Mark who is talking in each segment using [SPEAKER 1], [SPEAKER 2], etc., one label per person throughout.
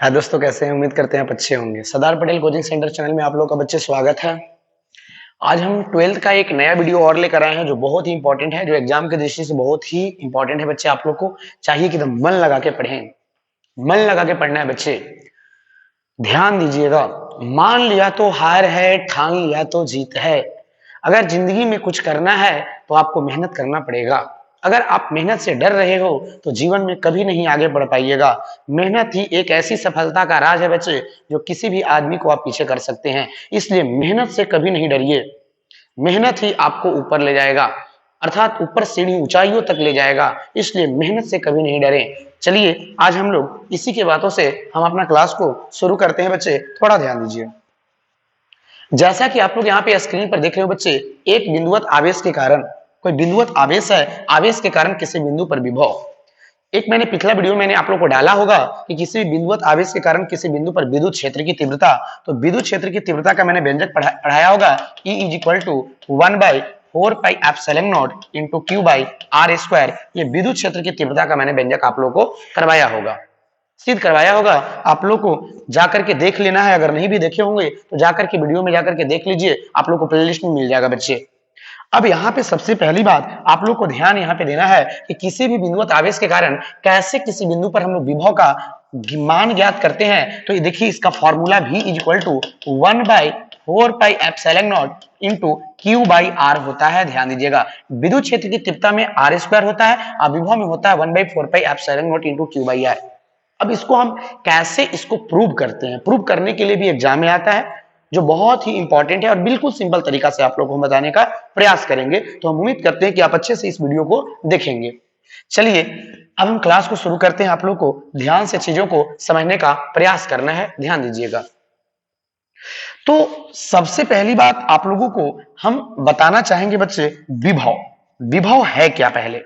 [SPEAKER 1] हाँ दोस्तों, कैसे हैं? उम्मीद करते हैं आप अच्छे होंगे। Sardar Patel coaching centre channel में आप लोग का बच्चे स्वागत है। आज हम 12th का एक नया वीडियो और लेकर आए हैं जो बहुत ही इंपॉर्टेंट है, जो एग्जाम की दृष्टि से बहुत ही इंपॉर्टेंट है। बच्चे आप लोग को चाहिए कि एकदम मन लगा के पढ़ें, मन लगा के पढ़ना है बच्चे। ध्यान दीजिएगा। मान लिया तो हार है, ठान लिया तो जीत है। अगर जिंदगी में कुछ करना है तो आपको मेहनत करना पड़ेगा। अगर आप मेहनत से डर रहे हो तो जीवन में कभी नहीं आगे बढ़ पाइएगा। मेहनत ही एक ऐसी सफलता का राज है बच्चे, जो किसी भी आदमी को आप पीछे कर सकते हैं। इसलिए मेहनत से कभी नहीं डरिए। मेहनत ही आपको ऊपर ले जाएगा, अर्थात ऊपर सीढ़ी ऊंचाइयों तक ले जाएगा। इसलिए मेहनत से कभी नहीं डरें। चलिए आज हम लोग इसी के बातों से हम अपना क्लास को शुरू करते हैं। बच्चे थोड़ा ध्यान दीजिए। जैसा कि आप लोग यहाँ पे स्क्रीन पर देख रहे हो बच्चे, एक बिंदुवत आवेश के कारण, कोई बिंदुवत आवेश है, आवेश के कारण किसी बिंदु पर विभव। एक मैंने पिछला वीडियो मैंने आप लोग को डाला होगा कि किसी बिंदुवत आवेश के कारण किसी बिंदु पर विद्युत क्षेत्र की तीव्रता, तो विद्युत क्षेत्र की तीव्रता का मैंने व्यंजक पढ़ाया होगा। E = 1/4πε0 into q by r square. ये विद्युत क्षेत्र की तीव्रता का मैंने व्यंजक आप लोग को करवाया होगा, सिद्ध करवाया होगा। आप लोग को जाकर के देख लेना है। अगर नहीं भी देखे होंगे तो जाकर के वीडियो में जाकर के देख लीजिए, आप लोग को प्लेलिस्ट में मिल जाएगा बच्चे। अब यहाँ पे सबसे पहली बात आप लोग को ध्यान यहाँ पे देना है कि किसी भी बिंदुवत आवेश के कारण कैसे किसी बिंदु पर हम लोग विभव का मान ज्ञात करते हैं। तो ये देखिए, इसका formula V = 1/4πε0 into q by r होता है। ध्यान दीजिएगा, विद्युत क्षेत्र की तीव्रता में आर स्क्वायर होता है और विभव में होता है 1/4πε0 इंटू क्यू बाई आर। अब इसको हम कैसे इसको प्रूव करते हैं, प्रूव करने के लिए भी एग्जाम में आता है, जो बहुत ही इंपॉर्टेंट है और बिल्कुल सिंपल तरीका से आप लोगों को बताने का प्रयास करेंगे। तो हम उम्मीद करते हैं कि आप अच्छे से इस वीडियो को देखेंगे। चलिए अब हम क्लास को शुरू करते हैं। आप लोग को ध्यान से चीजों को समझने का प्रयास करना है। ध्यान दीजिएगा। तो सबसे पहली बात आप लोगों को हम बताना चाहेंगे बच्चे, विभव। विभव है क्या? पहले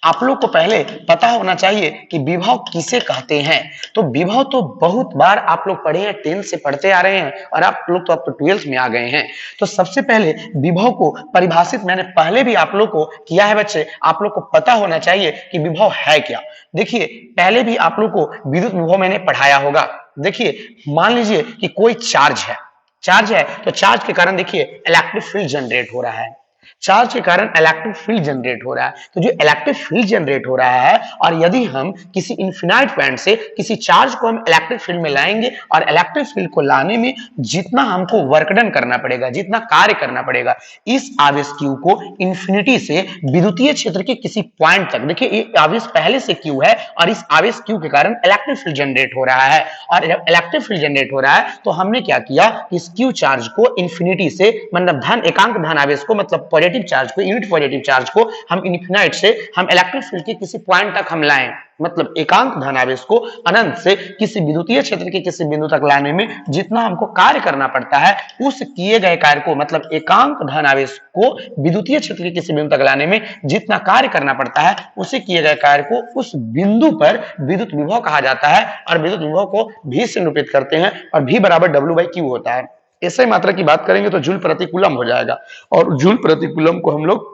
[SPEAKER 1] आप लोग को पहले पता होना चाहिए कि विभव किसे कहते हैं। तो विभव तो बहुत बार आप लोग पढ़े हैं, 10th से पढ़ते आ रहे हैं और आप लोग तो अब तो 12th में आ गए हैं। तो सबसे पहले विभव को परिभाषित मैंने पहले भी आप लोग को किया है बच्चे। आप लोग को पता होना चाहिए कि विभव है क्या। देखिए, पहले भी आप लोग को विद्युत विभव मैंने पढ़ाया होगा। देखिए, मान लीजिए कि कोई चार्ज है, चार्ज है तो चार्ज के कारण देखिए इलेक्ट्रिक फील्ड जनरेट हो रहा है। चार्ज के कारण इलेक्ट्रिक फील्ड जनरेट हो रहा है। तो जो इलेक्ट्रिक फील्ड जनरेट हो रहा है, और यदि हम किसी इनफिनाइट पॉइंट से किसी चार्ज को हम इलेक्ट्रिक फील्ड में लाएंगे, और इलेक्ट्रिक फील्ड को लाने में जितना हमको वर्क डन करना पड़ेगा, जितना कार्य करना पड़ेगा, इस आवेश क्यू को इंफिनिटी से विद्युतीय क्षेत्र के किसी पॉइंट तक, देखिए ये आवेश पहले से क्यू है और इस आवेश क्यू के कारण इलेक्ट्रिक फील्ड जनरेट हो रहा है। और जब इलेक्ट्रिक फील्ड जनरेट हो रहा है तो हमने क्या किया, इस क्यू चार्ज को इंफिनिटी से, मतलब धन एकांक धन आवेश को, मतलब पॉजिटिव चार्ज को, यूनिट पॉजिटिव चार्ज को हम इनफिनाइट से हम इलेक्ट्रिक फील्ड के किसी पॉइंट तक हम लाएं, मतलब एकांक धन आवेश को अनंत से किसी विद्युतीय क्षेत्र के किसी बिंदु तक लाने में जितना हमको कार्य करना पड़ता है, उस किए गए कार्य को, मतलब एकांक धन आवेश को विद्युतीय क्षेत्र के किसी बिंदु तक लाने में जितना कार्य करना पड़ता है, उसे किए गए कार्य को उस बिंदु पर विद्युत विभव कहा जाता है। और विद्युत विभव को भी से निरूपित करते हैं और V = W/Q होता है। ऐसे मात्रा की बात करेंगे तो जूल प्रति कूलम हो जाएगा, और जूल प्रति कूलम को हम लोग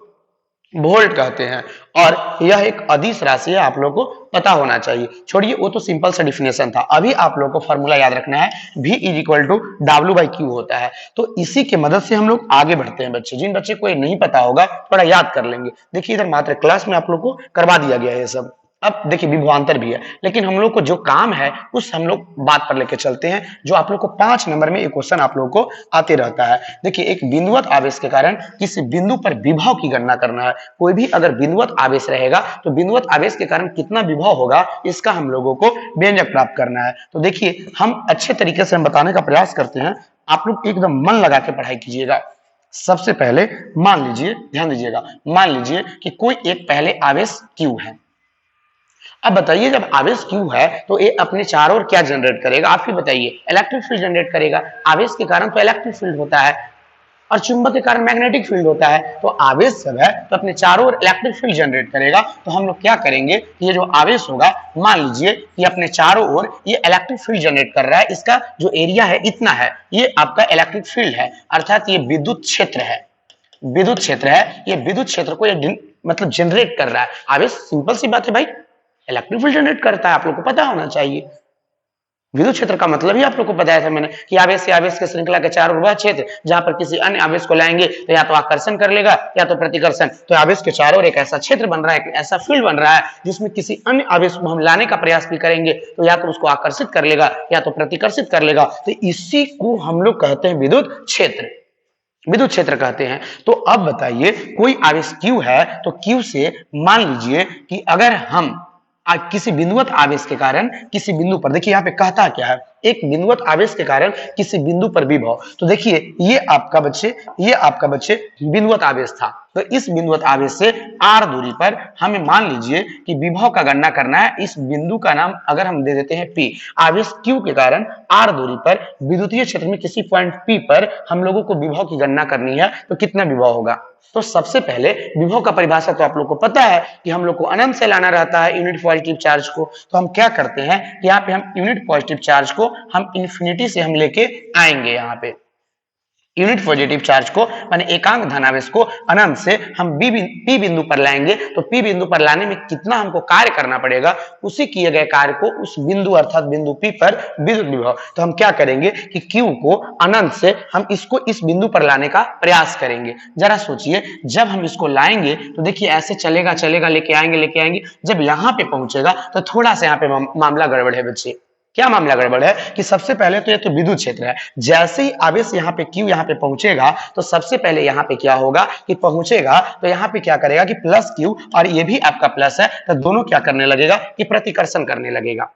[SPEAKER 1] वोल्ट कहते हैं। और यह एक अदिश राशि है, आप लोगों को पता होना चाहिए। छोड़िए, वो तो सिंपल सा डिफिनेशन था। अभी आप लोगों को फॉर्मूला याद रखना है, V = W/Q होता है। तो इसी के मदद से हम लोग आगे बढ़ते हैं बच्चे। जिन बच्चे को ये नहीं पता होगा थोड़ा याद कर लेंगे। देखिए, इधर मात्र क्लास में आप लोग को करवा दिया गया है ये सब। अब देखिए, विभवांतर भी है, लेकिन हम लोग को जो काम है उस हम लोग बात पर लेके चलते हैं, जो आप लोग को 5 नंबर में एक क्वेश्चन आप लोग को आते रहता है। देखिए, एक बिंदुवत आवेश के कारण किसी बिंदु पर विभव की गणना करना है। कोई भी अगर बिंदुवत आवेश रहेगा तो बिंदुवत आवेश के कारण कितना विभव होगा, इसका हम लोगों को व्यंजक प्राप्त करना है। तो देखिए, हम अच्छे तरीके से हम बताने का प्रयास करते हैं। आप लोग एकदम मन लगा के पढ़ाई कीजिएगा। सबसे पहले मान लीजिए, ध्यान दीजिएगा, मान लीजिए कि कोई एक पहले आवेश Q है। अब बताइए, जब आवेश Q है तो ये अपने चारों ओर क्या जनरेट करेगा? आप ही बताइए। इलेक्ट्रिक फील्ड जनरेट करेगा। आवेश के कारण तो इलेक्ट्रिक फील्ड होता है और चुंबक के कारण मैग्नेटिक फील्ड होता है। तो आवेश सब है तो अपने चारों ओर इलेक्ट्रिक फील्ड जनरेट करेगा। तो हम लोग क्या करेंगे, ये जो आवेश होगा, मान लीजिए कि अपने चारों ओर ये इलेक्ट्रिक फील्ड जनरेट कर रहा है। इसका जो एरिया है इतना है, ये आपका इलेक्ट्रिक फील्ड है, अर्थात ये विद्युत क्षेत्र है। विद्युत क्षेत्र है, ये विद्युत क्षेत्र को ये मतलब जनरेट कर रहा है। आवेश सिंपल सी बात है भाई, इलेक्ट्रिक फील्ड जनरेट करता है, आप लोग को पता होना चाहिए। विद्युत क्षेत्र का मतलब ही आप लोग को बताया था मैंने कि आवेश से आवेश के श्रृंखला के चारों ओर वह क्षेत्र जहां पर किसी अन्य आवेश को लाएंगे तो या तो आकर्षण कर लेगा या तो प्रतिकर्षण। तो आवेश के चारों ओर एक ऐसा क्षेत्र बन रहा है, एक ऐसा फील्ड बन रहा है जिसमें किसी अन्य आवेश को हम लाने का प्रयास भी करेंगे तो या तो उसको आकर्षित कर लेगा या तो प्रतिकर्षित कर लेगा। तो इसी को हम लोग कहते हैं विद्युत क्षेत्र, विद्युत क्षेत्र कहते हैं। तो अब बताइए कोई आवेश Q है तो Q से मान लीजिए कि अगर हम किसी बिंदुवत आवेश के कारण किसी बिंदु पर, देखिए यहाँ पे कहता क्या है, एक बिंदुवत आवेश के कारण किसी बिंदु पर विभव। तो देखिए ये आपका बच्चे बिंदुवत आवेश था। तो इस बिंदुवत आवेश से r दूरी पर हमें मान लीजिए कि विभव का गणना करना है। इस बिंदु का नाम अगर हम दे देते हैं P, आवेश Q के कारण r दूरी पर विद्युतीय क्षेत्र में किसी पॉइंट P पर हम लोगों को विभव की गणना करनी है तो कितना विभव होगा। तो सबसे पहले विभव का परिभाषा तो आप लोग को पता है कि हम लोग को अनंत से लाना रहता है यूनिट पॉजिटिव चार्ज को। तो हम क्या करते हैं, यहाँ पे हम यूनिट पॉजिटिव चार्ज को हम इन्फिनिटी से हम लेके आएंगे। यहाँ पे यूनिट पॉजिटिव चार्ज को माने एकांक धनावेश को अनंत से हम पी बिंदु पर लाएंगे। तो पी बिंदु पर लाने में कितना हमको कार्य करना पड़ेगा, उसी किए गए कार्य को उस बिंदु अर्थात बिंदु पी पर विद्युत विभव। तो हम क्या करेंगे कि क्यू को अनंत से हम इसको इस बिंदु पर लाने का प्रयास करेंगे। जरा सोचिए जब हम इसको लाएंगे तो देखिए ऐसे चलेगा चलेगा लेके आएंगे, जब यहाँ पे पहुंचेगा तो थोड़ा सा यहाँ पे मामला गड़बड़ है बच्चे। क्या मामला गड़बड़ है कि सबसे पहले तो ये तो विद्युत क्षेत्र है, जैसे ही आवेश यहाँ पे Q यहाँ पे पहुंचेगा तो सबसे पहले यहाँ पे क्या होगा कि पहुंचेगा तो यहाँ पे क्या करेगा कि प्लस Q और ये भी आपका प्लस है तो दोनों क्या करने लगेगा कि प्रतिकर्षण करने लगेगा।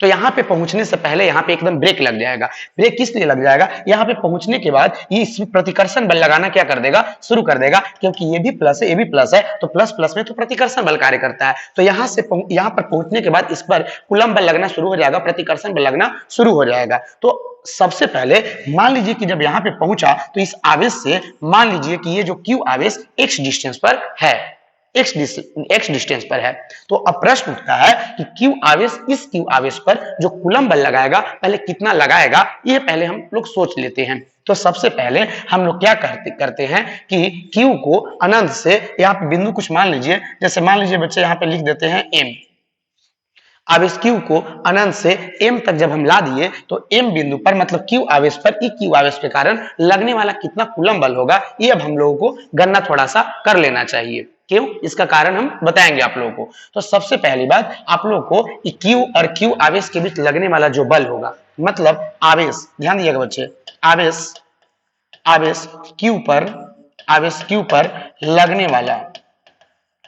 [SPEAKER 1] तो यहाँ पे पहुंचने से पहले यहाँ पे एकदम ब्रेक लग जाएगा। ब्रेक किस लिए लग जाएगा, यहाँ पे पहुंचने के बाद ये इसमें प्रतिकर्षण बल लगाना क्या कर देगा, शुरू कर देगा, क्योंकि ये भी प्लस है ये भी प्लस है तो प्लस प्लस में तो प्रतिकर्षण बल कार्य करता है। तो यहाँ से यहाँ पर पहुंचने के बाद इस पर कूलम बल लगना शुरू हो जाएगा, प्रतिकर्षण बल लगना शुरू हो जाएगा। तो सबसे पहले मान लीजिए कि जब यहाँ पे पहुंचा तो इस आवेश से मान लीजिए कि ये जो Q आवेश x डिस्टेंस पर है, x डिस्टेंस पर है। तो अब प्रश्न उठता है कि Q आवेश, इस Q आवेश पर जो कूलम बल लगाएगा पहले कितना लगाएगा, ये पहले हम लोग सोच लेते हैं। तो सबसे पहले हम लोग क्या करते हैं कि Q को अनंत से यहाँ पे बिंदु कुछ मान लीजिए, जैसे मान लीजिए बच्चे यहाँ पे लिख देते हैं M। आवेश Q को अनंत से M तक जब हम ला दिए तो M बिंदु पर मतलब Q आवेश पर ई Q आवेश के कारण लगने वाला कितना कूलम बल होगा, ये अब हम लोगों को गणना थोड़ा सा कर लेना चाहिए। क्यों, इसका कारण हम बताएंगे आप लोगों को। तो सबसे पहली बात आप लोगों को Q और Q आवेश के बीच लगने वाला जो बल होगा, मतलब आवेश, ध्यान दिएगा बच्चे, आवेश Q पर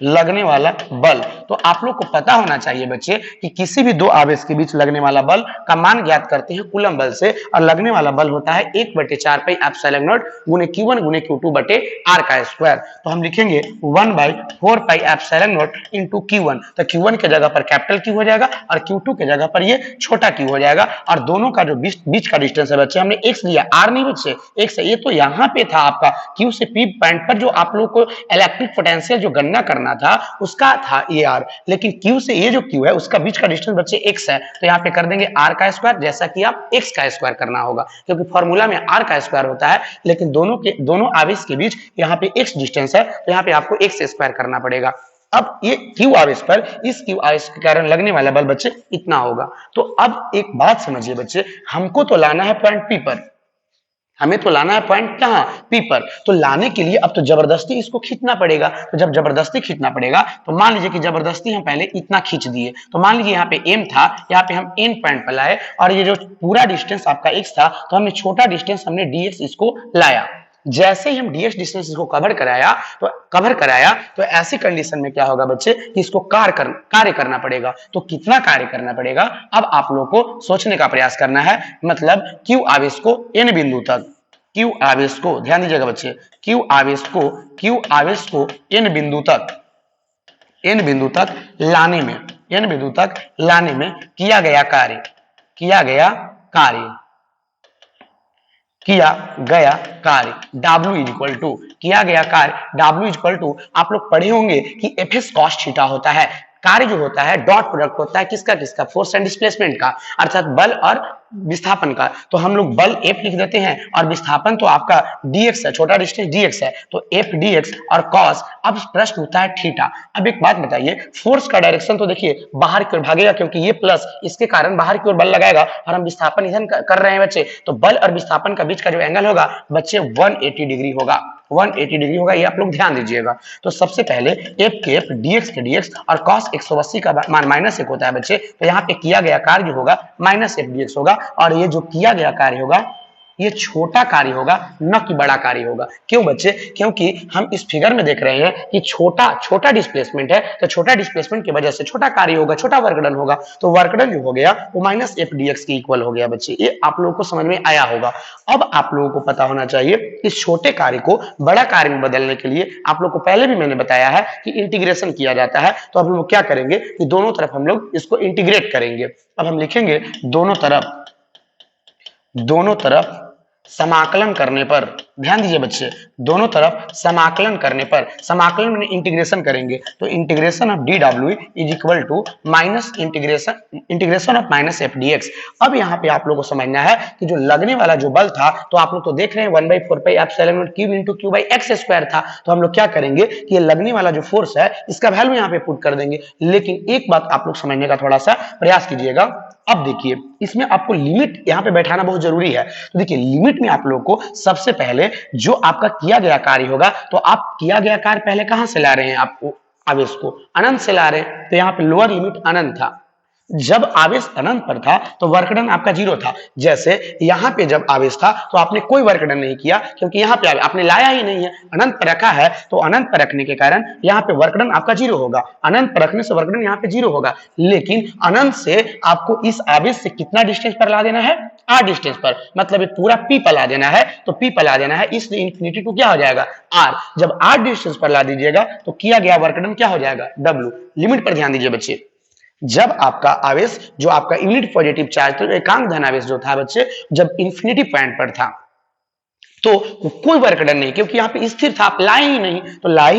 [SPEAKER 1] लगने वाला बल। तो आप लोग को पता होना चाहिए बच्चे कि किसी भी दो आवेश के बीच लगने वाला बल का मान ज्ञात करते हैं कूलम बल से, और लगने वाला बल होता है 1/4 पाई एप्सिलॉन नॉट गुने Q1 गुने Q2 बटे R का स्क्वायर। तो हम लिखेंगे 1/4 pi epsilon naught into Q1। तो Q1 के जगह पर कैपिटल Q हो जाएगा और Q2 के जगह पर ये छोटा Q हो जाएगा। और दोनों का जो बीच का डिस्टेंस है बच्चे, हमने x लिया, R नहीं बच्चे, x है। ये तो यहाँ पे था आपका Q से P पॉइंट पर जो आप लोग को इलेक्ट्रिक पोटेंशियल जो गणना करना था उसका था ये R, लेकिन Q से ये जो Q है उसका बीच का डिस्टेंस बच्चे x है। तो यहाँ पे कर देंगे R का स्क्वायर, जैसा कि आप x का स्क्वायर करना होगा, क्योंकि फॉर्मूला में R का स्क्वायर होता है, लेकिन दोनों आवेश के बीच यहाँ पे x डिस्टेंस है तो यहाँ पे आपको x स्क्वायर करना पड़ेगा। अब ये Q आवेश पर इस Q आवेश के कारण लगने वाला बल बच्चे इतना होगा। तो अब एक बात समझिए बच्चे, हमको तो लाना है पॉइंट P पर, हमें तो लाना है पॉइंट कहाँ, P पर। तो लाने के लिए अब तो जबरदस्ती इसको खींचना पड़ेगा। तो जब जबरदस्ती खींचना पड़ेगा तो मान लीजिए कि जबरदस्ती हम पहले इतना खींच दिए। तो मान लीजिए यहाँ पे M था, यहाँ पे हम N पॉइंट पर लाए और ये जो पूरा डिस्टेंस आपका x था तो हमने छोटा डिस्टेंस हमने dx इसको लाया। जैसे ही हम dx डिस्टेंस इसको कवर कराया तो ऐसी कंडीशन में क्या होगा बच्चे कि इसको कार्य करना पड़ेगा। तो कितना कार्य करना पड़ेगा अब आप लोग को सोचने का प्रयास करना है। मतलब Q आवेश को n बिंदु तक, Q आवेश को, ध्यान दीजिएगा बच्चे, Q आवेश को n बिंदु तक लाने में किया गया W इक्वल टू आप लोग पढ़े होंगे कि Fs cos थीटा होता है। कार्य जो होता है डॉट प्रोडक्ट होता है किसका किसका, फोर्स एंड डिस्प्लेसमेंट का, अर्थात बल और विस्थापन का। तो हम लोग बल F लिख देते हैं और विस्थापन तो आपका dx है, छोटा डिस्टेंस dx है, तो F dx और cos। अब प्रश्न होता है थीटा। अब एक बात बताइए, फोर्स का डायरेक्शन तो देखिए बाहर की ओर भागेगा क्योंकि ये प्लस इसके कारण बाहर की ओर बल लगाएगा और हम विस्थापन इधर कर रहे हैं बच्चे, तो बल और विस्थापन का बीच का जो एंगल होगा बच्चे 180 डिग्री होगा, 180 डिग्री होगा, ये आप लोग ध्यान दीजिएगा। तो सबसे पहले f के f, dx के dx और cos 180 का मान -1 होता है बच्चे, तो यहाँ पे किया गया कार्य होगा -f dx होगा और ये जो किया गया कार्य होगा ये छोटा कार्य होगा न कि बड़ा कार्य होगा। क्यों बच्चे? क्योंकि हम इस फिगर में देख रहे हैं कि छोटा डिस्प्लेसमेंट है, तो छोटा डिस्प्लेसमेंट की वजह से छोटा कार्य होगा, छोटा वर्क डन होगा, तो वर्क डन जो हो गया वो -f dx के इक्वल हो गया बच्चे। ये आप लोगों को समझ में आया होगा। अब आप लोगों को पता होना चाहिए इस छोटे कार्य को बड़ा कार्य में बदलने के लिए आप लोग को पहले भी मैंने बताया है कि इंटीग्रेशन किया जाता है। तो अब हम लोग क्या करेंगे कि दोनों तरफ हम लोग इसको इंटीग्रेट करेंगे। अब हम लिखेंगे दोनों तरफ समाकलन करने पर, ध्यान दीजिए बच्चे, दोनों तरफ समाकलन करने पर, समाकलन में इंटीग्रेशन करेंगे तो integration of dw is equal to minus integration of -f dx। अब यहाँ पे आप लोगों को समझना है कि जो लगने वाला जो बल था, तो आप लोग तो देख रहे हैं 1/4 pi epsilon not q into q by x square था, तो हम लोग क्या करेंगे कि ये लगने वाला जो फोर्स है इसका वैल्यू यहाँ पे पुट कर देंगे। लेकिन एक बात आप लोग समझने का थोड़ा सा प्रयास कीजिएगा। अब देखिए इसमें आपको लिमिट यहाँ पे बैठाना बहुत जरूरी है। तो देखिए लिमिट में आप लोग को सबसे पहले जो आपका किया गया कार्य होगा, तो आप किया गया कार्य पहले कहां से ला रहे हैं, आपको आवेश को अनंत से ला रहे हैं, तो यहाँ पे लोअर लिमिट अनंत था। जब आवेश अनंत पर था तो वर्क डन आपका 0 था। जैसे यहाँ पे जब आवेश था तो आपने कोई वर्क डन नहीं किया क्योंकि यहाँ पे आपने लाया ही नहीं है, अनंत पर रखा है, तो अनंत पर रखने के कारण यहाँ पे वर्क डन आपका 0 होगा। अनंत पर रखने से वर्क डन यहाँ पे 0 होगा। लेकिन अनंत से आपको इस आवेश से कितना डिस्टेंस पर ला देना है, r डिस्टेंस पर, मतलब ये पूरा p पर ला देना है, तो p पर ला देना है, इसलिए इंफिनिटी टू क्या हो जाएगा r। जब r डिस्टेंस पर ला दीजिएगा तो किया गया वर्क डन क्या हो जाएगा w। लिमिट पर ध्यान दीजिए बच्चे, जब आपका आवेश जो आपका यूनिट पॉजिटिव चार्ज तो एकांक धन आवेश जो था बच्चे, जब इंफिनिटी पॉइंट पर था तो कोई वर्क डन नहीं, क्योंकि यहाँ पे स्थिर था, आप लाए ही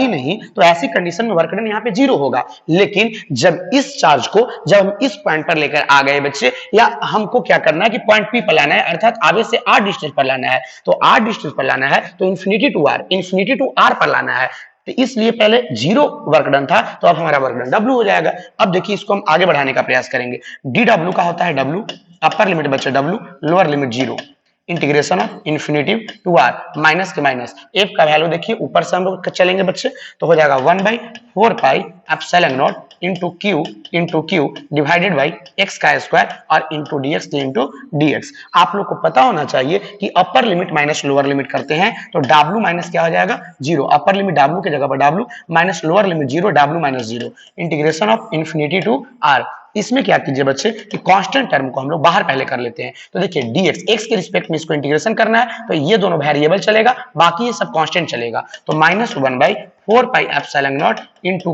[SPEAKER 1] नहीं, तो ऐसी कंडीशन में वर्क डन यहाँ पे 0 होगा। लेकिन जब इस चार्ज को जब हम इस पॉइंट पर लेकर आ गए बच्चे, या हमको क्या करना है कि पॉइंट पी पर लाना है, अर्थात आवेश से r डिस्टेंस पर लाना है, तो r डिस्टेंस पर लाना है तो इन्फिनिटी टू r पर लाना है, तो इसलिए पहले 0 वर्क डन था, तो अब हमारा वर्क डन W हो जाएगा। अब देखिए इसको हम आगे बढ़ाने का प्रयास करेंगे। dw का होता है W, अपर लिमिट बच्चे W, lower limit 0, integration of infinity to r, minus के माइनस, f का वैल्यू देखिए ऊपर से हम लोग चलेंगे बच्चे, तो हो जाएगा 1/4 pi epsilon naught into q divided by x का स्क्वायर और इंटू dx। आप लोग को पता होना चाहिए कि upper limit minus lower limit करते हैं तो w माइनस क्या हो जाएगा 0, अपर लिमिट w की जगह पर w minus lower limit 0, w minus 0, integration of infinity to r। इसमें क्या कीजिए बच्चे कि कांस्टेंट टर्म को हम लोग बाहर पहले कर लेते हैं, तो देखिए dx, x के रिस्पेक्ट में इसको इंटीग्रेशन करना है, तो ये दोनों वेरिएबल चलेगा, बाकी ये सब कांस्टेंट चलेगा, तो -1/4 pi epsilon naught into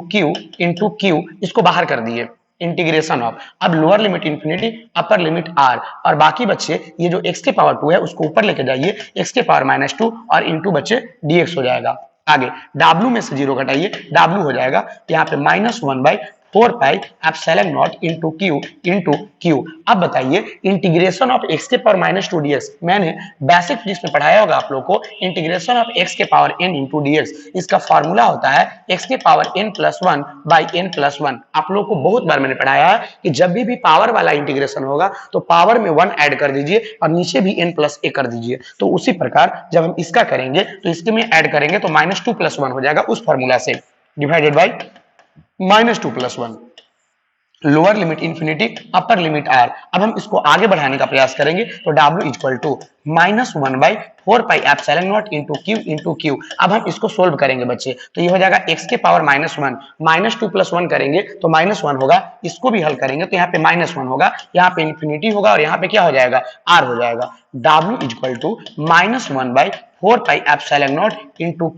[SPEAKER 1] Q, इसको बाहर कर दिए, इंटीग्रेशन ऑफ, अब lower limit infinity, upper limit r, और बाकी बच्चे ये जो x के पावर 2 है उसको ऊपर लेके जाइए, x के पावर -2 और इंटू बच्चे dx हो जाएगा। आगे w में से 0 घटाइए, w हो जाएगा यहाँ पे -1/4 pi epsilon naught into Q. अब बताइए इंटीग्रेशन ऑफ x के पावर -2 dx, मैंने बेसिक फिजिक्स में पढ़ाया होगा आप लोग को, इंटीग्रेशन ऑफ x के पावर n इंटू dx, इसका फॉर्मूला होता है x के पावर n+1 बाई n+1। आप लोग को बहुत बार मैंने पढ़ाया है कि जब भी पावर वाला इंटीग्रेशन होगा तो पावर में 1 ऐड कर दीजिए और नीचे भी n+a कर दीजिए। तो उसी प्रकार जब हम इसका करेंगे तो इसके में ऐड करेंगे तो -2+1 हो जाएगा उस फॉर्मूला से, divided by -2+1, lower limit infinity, upper limit r। अब हम इसको आगे बढ़ाने का प्रयास करेंगे तो w equal to -1/4 pi epsilon naught into Q. अब हम इसको सोल्व करेंगे बच्चे, तो ये हो जाएगा x के पावर -1, -2+1 करेंगे तो -1 होगा, इसको भी हल करेंगे तो यहाँ पे -1 होगा, यहाँ पे इंफिनिटी होगा और यहाँ पे क्या हो जाएगा r हो जाएगा। w equal to -1/4 pi epsilon naught into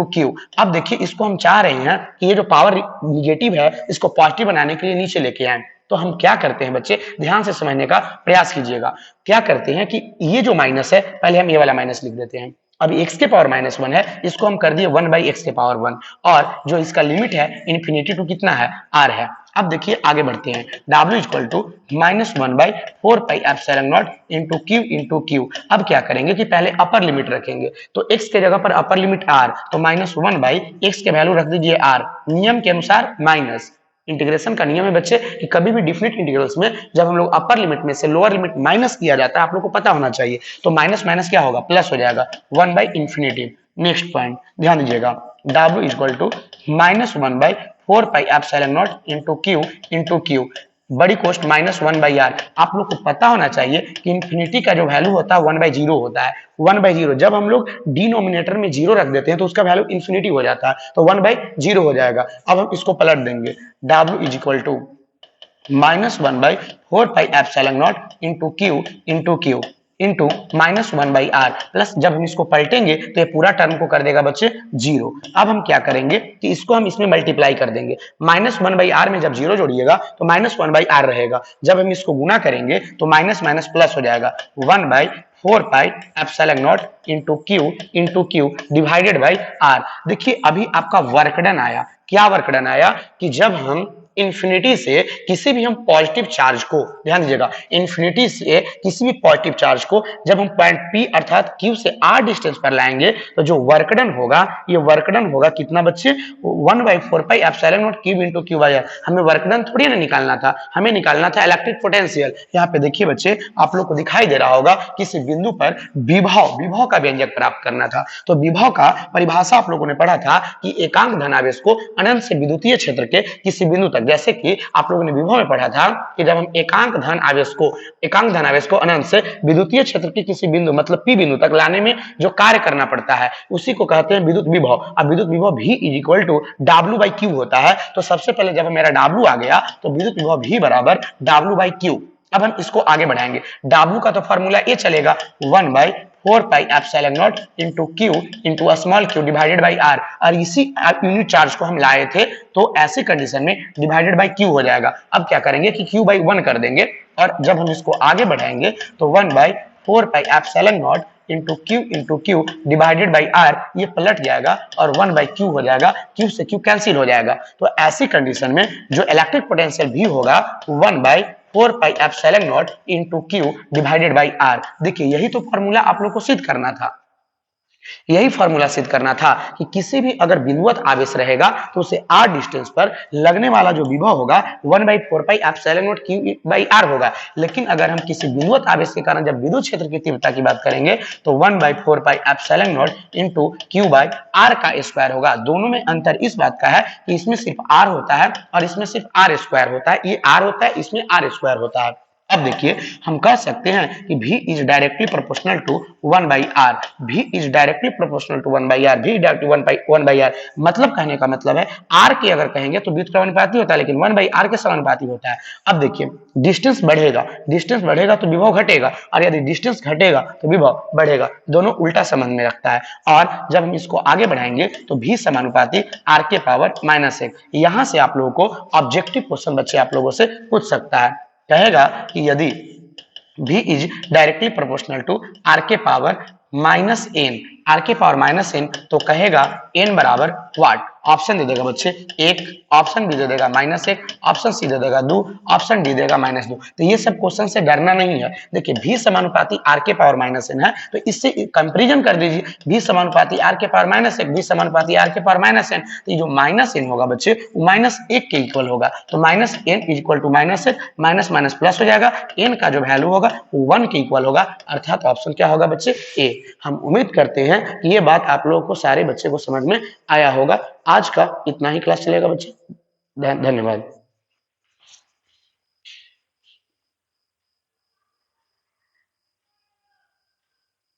[SPEAKER 1] Q. अब देखिए इसको हम चाह रहे हैं कि ये जो पावर निगेटिव है इसको पॉजिटिव बनाने के लिए नीचे लेके आए, तो हम क्या करते हैं बच्चे, ध्यान से समझने का प्रयास कीजिएगा। क्या करते हैं कि ये जो माइनस है, पहले हम ये वाला माइनस लिख देते हैं, अब x के पावर -1 है, इसको हम कर दिए 1/x के पावर 1, और जो इसका लिमिट है इन्फिनिटी टू कितना है, r है। अब देखिए आगे बढ़ते हैं, w equal to -1/4πε0 into q into Q. अब क्या करेंगे कि पहले अपर लिमिट रखेंगे, तो x के जगह पर अपर लिमिट r, तो -1/x के वैल्यू रख दीजिए r, नियम के अनुसार माइनस, इंटीग्रेशन का नियम है बच्चे कि कभी भी डिफिनिट इंटीग्रल्स में जब हम लोग अपर लिमिट में से लोअर लिमिट माइनस किया जाता है, आप लोग को पता होना चाहिए, तो माइनस माइनस क्या होगा, प्लस हो जाएगा, 1/इंफिनिटी। नेक्स्ट पॉइंट ध्यान दीजिएगा, w equal to -1/4πε0 into q, बड़ी कोष्ट -1/r। आप लोग को पता होना चाहिए कि इंफिनिटी का जो वैल्यू होता है 1/0 होता है। 1/0 जब हम लोग डिनोमिनेटर में 0 रख देते हैं तो उसका वैल्यू इंफिनिटी हो जाता है, तो 1/0 हो जाएगा। अब हम इसको पलट देंगे, w is equal to -1/4πε0 into q into -1/r plus, जब हम इसको पलटेंगे तो ये पूरा टर्म को कर देगा बच्चे 0। अब हम क्या करेंगे कि इसको हम इसमें मल्टीप्लाई कर देंगे, -1/r में जब 0 जोड़िएगा तो -1/r रहेगा, जब हम इसको गुना करेंगे तो माइनस माइनस प्लस हो जाएगा, 1/4πε0 into q divided by r। देखिए अभी आपका वर्क डन आया, क्या वर्क डन आया कि जब हम इंफिनिटी से किसी भी हम पॉजिटिव चार्ज को, ध्यान दीजिएगा, इंफिनिटी से किसी भी पॉजिटिव चार्ज को जब हम पॉइंट P अर्थात Q से R डिस्टेंस पर लाएंगे तो जो वर्कडन होगा, ये वर्कडन होगा कितना बच्चे, 1/4πε0 cube into q by r. हमें वर्कडन थोड़ी ना निकालना था, हमें निकालना था इलेक्ट्रिक पोटेंशियल। यहाँ पे देखिए बच्चे, आप लोग को दिखाई दे रहा होगा किसी बिंदु पर विभव का व्यंजक प्राप्त करना था, तो विभव का परिभाषा आप लोगों ने पढ़ा था कि एकांक धनावेश को अनंत से विद्युतीय क्षेत्र के किसी बिंदु तक, जैसे कि आप लोगों ने विभव में पढ़ा था कि जब हम एकांक धन आवेश को अनंत से विद्युतीय क्षेत्र के किसी बिंदु मतलब P बिंदु तक लाने में जो कार्य करना पड़ता है उसी को कहते हैं विद्युत विभव। अब विद्युत विभव V is equal to W/Q होता है, तो सबसे पहले जब मेरा W आ गया तो विद्युत विभव V बराबर W/Q। अब हम इसको आगे बढ़ाएंगे, W का तो फॉर्मूला ये चलेगा 1/4πε0 into q into small q divided by r, और इसी यूनिट चार्ज को हम लाए थे तो ऐसी कंडीशन में डिवाइडेड बाई क्यू हो जाएगा। अब क्या करेंगे कि q/1 कर देंगे, और जब हम इसको आगे बढ़ाएंगे तो 1/4πε0 into q divided by r, ये पलट जाएगा और 1/q हो जाएगा, q से q कैंसिल हो जाएगा। तो ऐसी कंडीशन में जो इलेक्ट्रिक पोटेंशियल भी होगा 1/4πε0 into q divided by r। देखिए यही तो फॉर्मूला आप लोग को सिद्ध करना था, यही फॉर्मूला सिद्ध करना था कि किसी भी अगर बिंदुवत आवेश रहेगा तो उसे r डिस्टेंस पर लगने वाला जो विभव होगा 1/4πε0 q बाई r होगा। लेकिन अगर हम किसी बिंदुवत आवेश के कारण जब विद्युत क्षेत्र की तीव्रता की बात करेंगे तो 1/4πε0 इंटू क्यू बाई r का स्क्वायर होगा। दोनों में अंतर इस बात का है कि इसमें सिर्फ r होता है और इसमें सिर्फ r स्क्वायर होता है, ये r होता है, इसमें r स्क्वायर होता है। अब देखिए हम कह सकते हैं कि V is directly proportional to 1/r, V is directly proportional to 1/r, V directly 1/r। मतलब कहने का मतलब है r की अगर कहेंगे तो व्युत्क्रमानुपाती होता है, लेकिन 1/r के समानुपाती होता है। अब देखिए डिस्टेंस बढ़ेगा तो विभव घटेगा, और यदि डिस्टेंस घटेगा तो विभव बढ़ेगा, दोनों उल्टा संबंध में रखता है। और जब हम इसको आगे बढ़ाएंगे तो V समानुपाती r के पावर -1। यहां से आप लोगों को ऑब्जेक्टिव क्वेश्चन बच्चे आप लोगों से पूछ सकता है, कहेगा कि यदि V is directly proportional to r के पावर -n, तो कहेगा n बराबर वाट। ऑप्शन दे देगा बच्चे 1, ऑप्शन बी दे देगा -1, ऑप्शन सी दे देगा 2, ऑप्शन डी देगा -2। तो ये सब क्वेश्चन से डरना नहीं है। देखिए V समानुपाती r के पावर -n है, तो इससे कंपैरिजन कर दीजिए, V समानुपाती r के पावर -1, V समानुपाती r के पावर -n, तो ये जो -n होगा बच्चे वो -1 के इक्वल होगा, तो -n equal to -1, minus minus plus हो जाएगा, n का जो वैल्यू होगा वो 1 के इक्वल होगा, अर्थात ऑप्शन क्या होगा बच्चे ए। हम उम्मीद करते हैं कि ये बात आप लोगों को सारे बच्चे को समझ में आया होगा। आज का इतना ही क्लास चलेगा बच्चे, धन्यवाद।